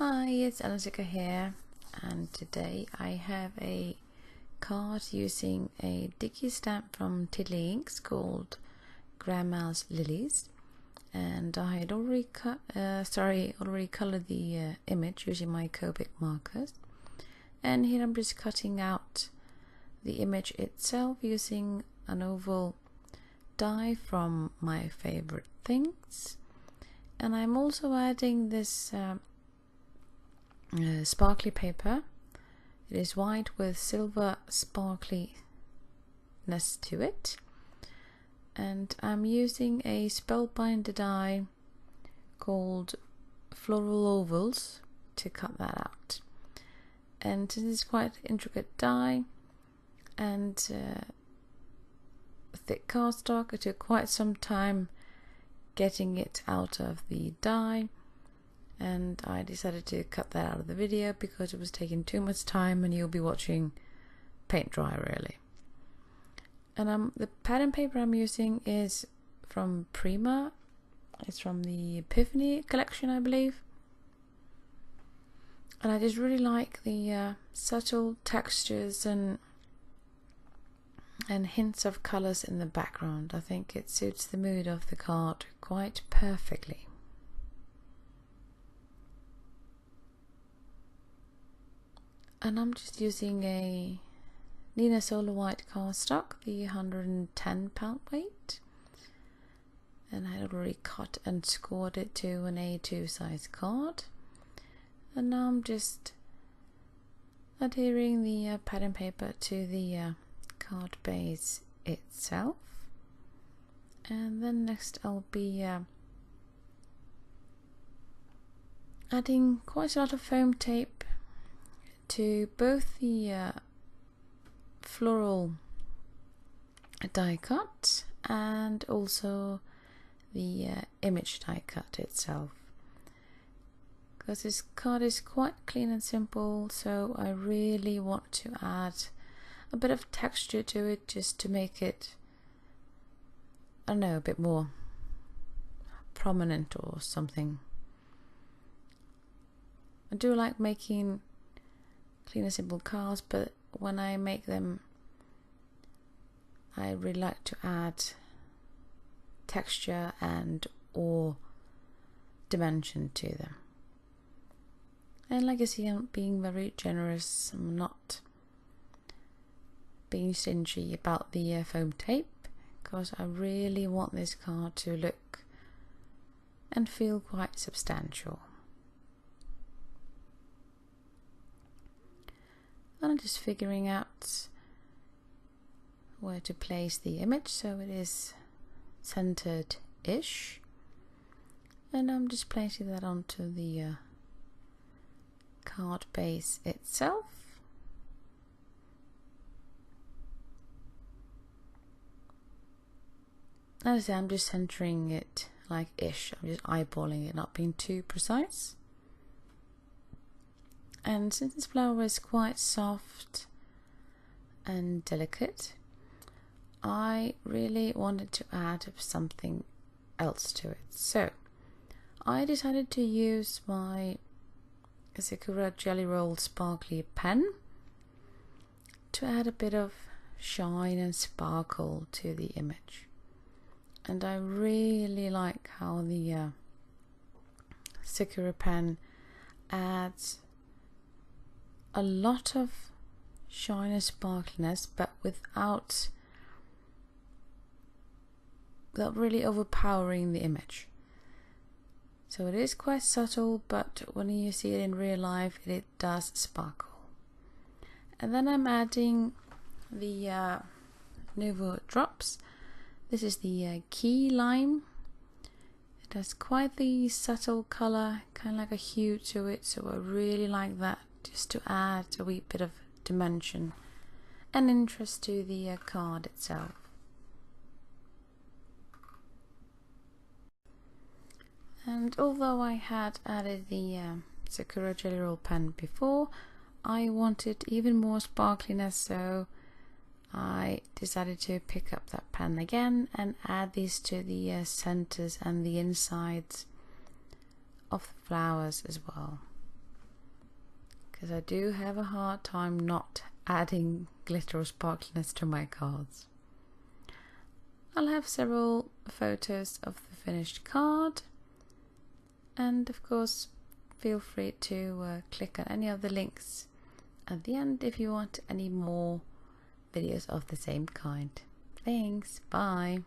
Hi, it's Sakura here, and today I have a card using a dicky stamp from Tiddly Inks called Grandma's Lilies, and I had already colored the image using my Copic markers, and here I'm just cutting out the image itself using an oval die from My Favorite Things, and I'm also adding this sparkly paper. It is white with silver sparkliness to it, and I'm using a Spellbinder die called FLORAL ovals to cut that out. And since it's quite an intricate die and thick cardstock, it took quite some time getting it out of the die, and I decided to cut that out of the video because it was taking too much time and you'll be watching paint dry really. And the pattern paper I'm using is from Prima. It's from the Epiphany collection, I believe. And I just really like the subtle textures and hints of colors in the background. I think it suits the mood of the card quite perfectly. And I'm just using a Neenah Solar White cardstock, the 110 pound weight, and I had already cut and scored it to an A2 size card. And now I'm just adhering the pattern paper to the card base itself, and then next I'll be adding quite a lot of foam tape to both the floral die cut and also the image die cut itself, because this card is quite clean and simple, so I really want to add a bit of texture to it just to make it, I don't know, a bit more prominent or something. I do like making clean and simple cards, but when I make them I really like to add texture and or dimension to them. And like I see, I'm being very generous. I'm not being stingy about the foam tape, because I really want this card to look and feel quite substantial. And I'm just figuring out where to place the image so it is centered-ish, and I'm just placing that onto the card base itself. As I say, I'm just centering it like ish. I'm just eyeballing it, not being too precise. And since this flower is quite soft and delicate, I really wanted to add something else to it. So I decided to use my Sakura Jelly Roll Sparkly pen to add a bit of shine and sparkle to the image. And I really like how the Sakura pen adds a lot of shine and sparkliness, but without really overpowering the image. So it is quite subtle, but when you see it in real life, it does sparkle. And then I'm adding the Nuvo drops. This is the Key Lime. It has quite the subtle color, kind of like a hue to it, so I really like that, just to add a wee bit of dimension and interest to the card itself. And although I had added the Sakura Jelly Roll pen before, I wanted even more sparkliness, so I decided to pick up that pen again and add these to the centers and the insides of the flowers as well. because I do have a hard time not adding glitter or sparkliness to my cards. I'll have several photos of the finished card, and of course feel free to click on any of the links at the end if you want any more videos of the same kind. Thanks, bye.